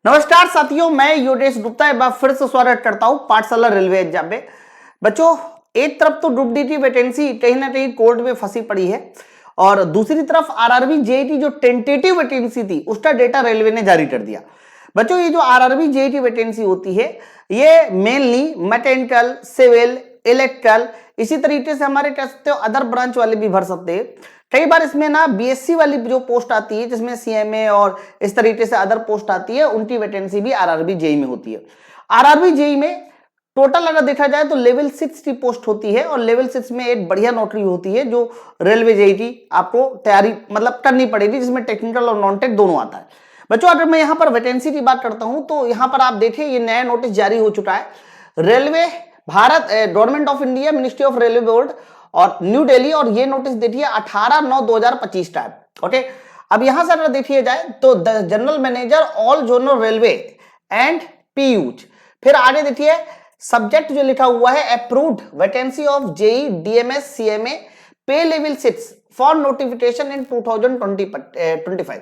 नमस्कार साथियों, मैं योगेश गुप्ता एक बार फिर से स्वागत करता हूं पाठशाला रेलवे एग्जाम में। बच्चों, एक तरफ तो ग्रुप डी की वैकेंसी कहीं ना कहीं कोर्ट में फंसी पड़ी है और दूसरी तरफ आरआरबी जेईटी जो टेंटेटिव वैकेंसी थी उसका डेटा रेलवे ने जारी कर दिया। बच्चों, ये जो आरआरबी जेईटी वैकेंसी होती है ये मेनली मैकेनिकल, सिविल, इलेक्ट्रिकल, इसी तरीके से हमारे कह सकते हो अदर ब्रांच वाले भी भर सकते हैं। कई बार इसमें ना बीएससी वाली जो पोस्ट आती है जिसमें सीएमए और इस तरीके से अदर पोस्ट आती है उनकी वैकेंसी भी आरआरबी जेई में होती है। आरआरबी जेई में टोटल अगर देखा जाए तो लेवल 6 की पोस्ट होती है और लेवल 6 में एक बढ़िया नौकरी होती है जो रेलवे जेई की आपको तैयारी मतलब करनी पड़ेगी, जिसमें टेक्निकल और नॉन टेक दोनों आता है। बच्चों, अगर मैं यहाँ पर वैकेंसी की बात करता हूं तो यहाँ पर आप देखिए ये नया नोटिस जारी हो चुका है। Railway Bharat government of India, ministry of railway board और न्यू दिल्ली, और ये नोटिस देखिए 18/9/2025 का है। ओके, अब यहां से अगर देखिए जाए तो the general manager all zonal railway and PUs, फिर आगे देखिए सब्जेक्ट जो लिखा हुआ है approved vacancy of JE DMS CMA pay level 6 for notification in 2025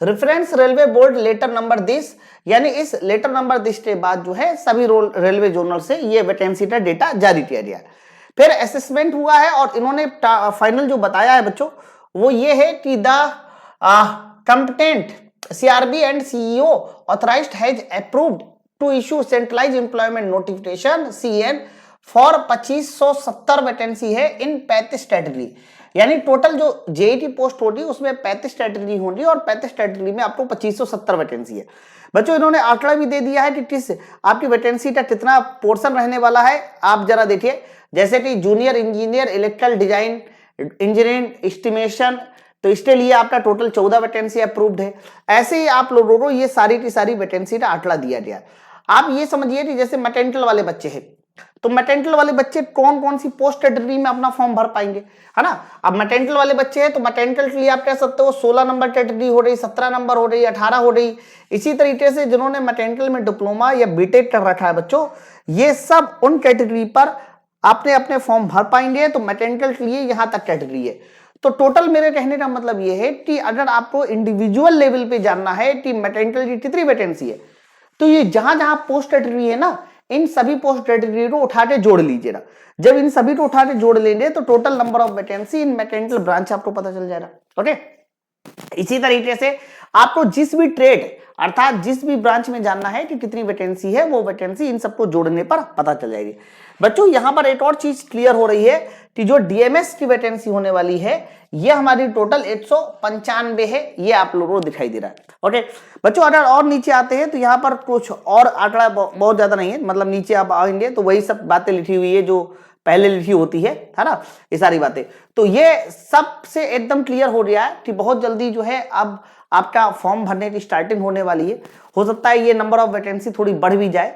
reference railway board letter number this, यानी इस लेटर नंबर दिस के बाद जो है सभी रेलवे जोनल से ये वैकेंसी का डेटा जारी किया गया। फिर असेसमेंट हुआ है और इन्होंने फाइनल जो बताया है बच्चों वो ये है कि the competent CRB and CEO authorised has approved to issue centralise employment notification CN for 2570 vacancy है इन 35 कैटेगरी, यानी टोटल जो जेई की पोस्ट होगी उसमें 35 कैटेगरी होंगी और 35 कैटेगरी में आपको 2570 वैकेंसी है। बच्चों, इन्होंने आंकड़ा भी दे दिया है कि किस आपकी वैकेंसी का कितना पोर्शन रहने वाला है। आप जरा देखिए, जैसे कि junior engineer electrical design engineering estimation, तो इसके लिए आपका टोटल 14 वैकेंसी अप्रूव्ड है। ऐसे ही आप लोगों को ये सारी की सारी वैकेंसी का आंकड़ा दिया गया। आप ये समझिए कि जैसे मैकेनिकल वाले बच्चे हैं तो मैकेनिकल वाले बच्चे कौन कौन सी पोस्ट कैटेगरी में अपना फॉर्म भर पाएंगे, है ना। अब मैकेनिकल वाले बच्चे हैं तो मैकेनिकल के लिए आप कह सकते हो 16 नंबर कैटेगरी हो रही, 17 नंबर हो रही, 18 हो रही। इसी तरीके से जिन्होंने मैकेनिकल में डिप्लोमा या बीटेक कर रखा है बच्चों, ये सब उन कैटेगरी पर आपने अपने फॉर्म भर पाएंगे। तो मैकेनिकल के लिए यहां तक कैटेगरी है। तो टोटल मेरे कहने का मतलब यह है कि अगर आपको इंडिविजुअल लेवल पे जानना है कि मैकेनिकल की कितनी वैकेंसी है तो ये जहां जहां पोस्ट कैटेगरी है ना, इन सभी पोस्ट कैटेगरी को उठा के जोड़ लीजिएगा। जब इन सभी को उठा के जोड़ लेंगे तो total number of vacancy in mechanical branch आपको पता चल जाएगा। ओके, इसी तरीके से आपको जिस भी ट्रेड अर्थात जिस भी ब्रांच में जानना है कि कितनी वैकेंसी है वो वैकेंसी इन सबको जोड़ने पर पता चल जाएगी। बच्चों, यहां पर एक और चीज क्लियर हो रही है कि जो डीएमएस की वैकेंसी होने वाली है ये हमारी टोटल 195 है, ये आप लोगों को दिखाई दे रहा है। ओके बच्चों, अगर और नीचे आते हैं तो यहाँ पर कुछ और आंकड़ा बहुत ज्यादा नहीं है, मतलब नीचे आप आएंगे तो वही सब बातें लिखी हुई है जो पहले लिखी होती है ना, ये सारी बातें। तो ये सबसे एकदम क्लियर हो गया है कि बहुत जल्दी जो है अब आपका फॉर्म भरने की स्टार्टिंग होने वाली है। हो सकता है ये नंबर ऑफ वैकेंसी थोड़ी बढ़ भी जाए,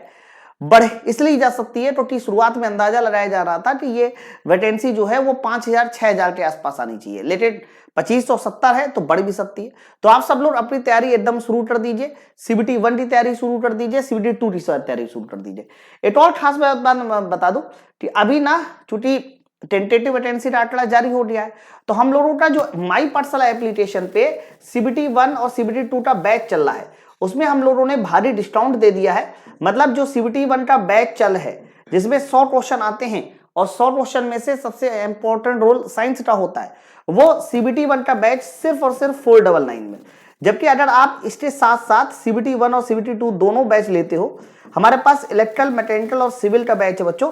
बढ़ इसलिए जा सकती है क्योंकि शुरुआत में अंदाजा लगाया जा रहा था कि ये वैकेंसी जो है वो 5000 6000 के आसपास आनी चाहिए, लेकिन 2570 है तो बढ़ भी सकती है। तो आप सब लोग अपनी तैयारी एकदम शुरू कर दीजिए, सीबीटी 1 की तैयारी शुरू कर दीजिए, सीबीटी 2 की तैयारी शुरू कर दीजिए। एक और खास बात बता दूं कि अभी ना चूंकि टेंटेटिव वैकेंसी का आंकड़ा जारी हो गया है तो हम लोगों का जो माई पाठशाला एप्लीकेशन पे सीबीटी 1 और सीबीटी 2 का बैच चल रहा है उसमें हम लोगों ने भारी डिस्काउंट दे दिया है। मतलब जो सीबीटी 1 का बैच चल है जिसमें 100 क्वेश्चन आते हैं और 100 क्वेश्चन में से सबसे इंपॉर्टेंट रोल साइंस का होता है, वो सीबीटी 1 का बैच सिर्फ और सिर्फ 499 में। जबकि अगर आप इसके साथ साथ सीबीटी 1 और सीबीटी 2 दोनों बैच लेते हो, हमारे पास इलेक्ट्रिकल, मैकेनिकल और सिविल का बैच है बच्चों,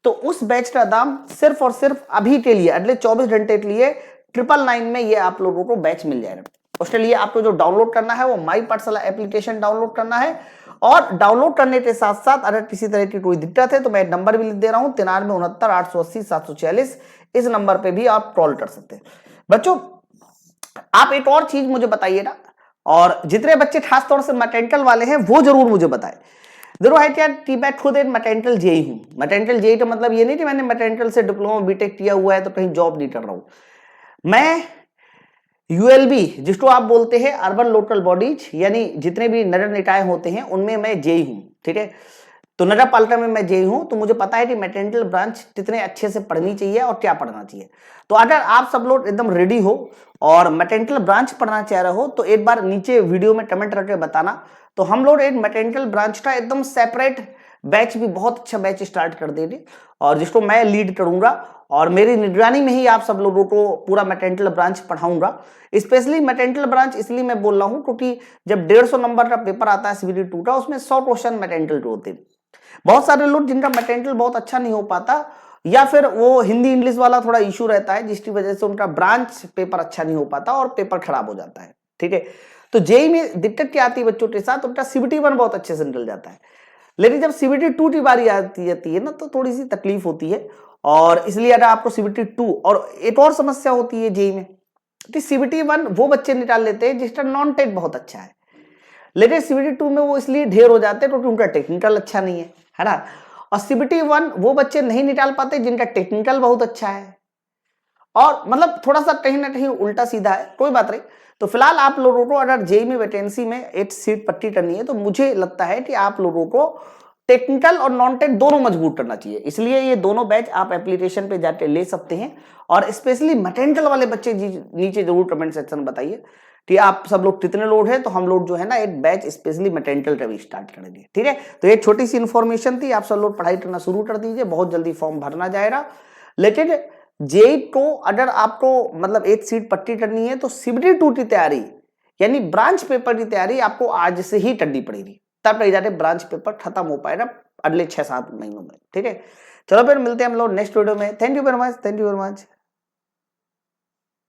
तो उस बैच का दाम सिर्फ और सिर्फ अभी के लिए अगले 24 घंटे के लिए 999 में ये आप लोगों को बैच मिल जाएगा। उसके लिए आपको जो डाउनलोड करना है वो माई पाठशाला एप्लीकेशन डाउनलोड करना है, और डाउनलोड करने के साथ साथ अगर किसी तरह की कोई दिक्कत है तो मैं नंबर भी लिख दे रहा हूं 9369 880 746। इस नंबर पे भी आप कॉल कर सकते हैं। बच्चों, आप एक और चीज मुझे बताइएगा, और जितने बच्चे खासतौर से मैकेनिकल वाले हैं वो जरूर मुझे बताएं। जरूर है क्या कि मैं खुद एक मैकेनिकल जेई हूं। मैकेनिकल जेई का मतलब ये नहीं कि मैंने मैकेनिकल से डिप्लोमा बीटेक किया हुआ है तो कहीं जॉब नहीं कर रहा हूं। मैं यूएलबी जिसको आप बोलते हैं अर्बन लोकल बॉडीज, यानी जितने भी नगर निकाय होते हैं उनमें मैं जेई हूं। ठीक है, तो नजर पाल्टा में मैं जेई हूं, तो मुझे पता है कि मैकेनिकल ब्रांच कितने अच्छे से पढ़नी चाहिए और क्या पढ़ना चाहिए। तो अगर आप सब लोग एकदम रेडी हो और मैकेनिकल ब्रांच पढ़ना चाह रहे हो तो एक बार नीचे वीडियो में कमेंट करके बताना। तो हम लोग एक मैकेनिकल ब्रांच का एकदम सेपरेट बैच भी, बहुत अच्छा बैच स्टार्ट कर देंगे और जिसको मैं लीड करूंगा और मेरी निगरानी में ही आप सब लोगों को पूरा मैकेनिकल ब्रांच पढ़ाऊंगा। स्पेशली मैकेनिकल ब्रांच इसलिए मैं बोल रहा हूं क्योंकि जब 150 नंबर का पेपर आता है सीबीटी 2 का, उसमें 100 क्वेश्चन मैकेनिकल के होते हैं। बहुत सारे लोग जिनका मैकेनिकल बहुत अच्छा नहीं हो पाता या फिर वो हिंदी इंग्लिश वाला थोड़ा इशू रहता है जिसकी वजह से उनका ब्रांच पेपर अच्छा नहीं हो पाता और पेपर खराब हो जाता है। ठीक है, तो जेई में दिक्कत क्या आती है बच्चों के साथ, उनका सीबीटी 1 बहुत अच्छे से निकल जाता है, लेकिन जब सीबीटी 2 की बारी आती है ना तो थोड़ी सी तकलीफ होती है। और इसलिए अगर आपको सीबीटी 2, और एक और समस्या होती है जेई में कि सीबीटी 1 वो बच्चे निकाल लेते हैं जिसका नॉन टेक बहुत अच्छा है, लेकिन सीबीटी 2 में वो इसलिए ढेर हो जाते हैं क्योंकि उनका टेक्निकल अच्छा नहीं है ना। और सीबीटी 1 वो बच्चे नहीं निकाल पाते जिनका टेक्निकल बहुत अच्छा है, और मतलब थोड़ा सा कहीं ना कहीं उल्टा सीधा है, कोई बात नहीं। तो फिलहाल आप लोगों को अगर जेई में वैकेंसी में एक सीट पट्टी करनी है तो मुझे लगता है कि आप लोगों को टेक्निकल और नॉन टेक दोनों मजबूत करना चाहिए, इसलिए ये दोनों बैच आप एप्लीकेशन पे जाके ले सकते हैं। और स्पेशली मैकेनिकल वाले बच्चे नीचे जरूर कमेंट सेक्शन में बताइए कि आप सब लोग कितने लोग हैं, तो हम लोग जो है ना एक बैच स्पेशली मैकेनिकल का भी स्टार्ट करेंगे। ठीक है, तो ये छोटी सी इन्फॉर्मेशन थी, आप सब लोग पढ़ाई करना शुरू कर दीजिए, बहुत जल्दी फॉर्म भरना जाएगा। लेकिन जेई को अगर आपको मतलब एक सीट पट्टी करनी है तो सीबीटी 2 की तैयारी यानी ब्रांच पेपर की तैयारी आपको आज से ही करनी पड़ेगी, तब तक जाके ब्रांच पेपर खत्म हो पाएगा अगले 6-7 महीनों में। ठीक है, चलो फिर मिलते हैं हम लोग नेक्स्ट वीडियो में। Thank you very much, thank you very much.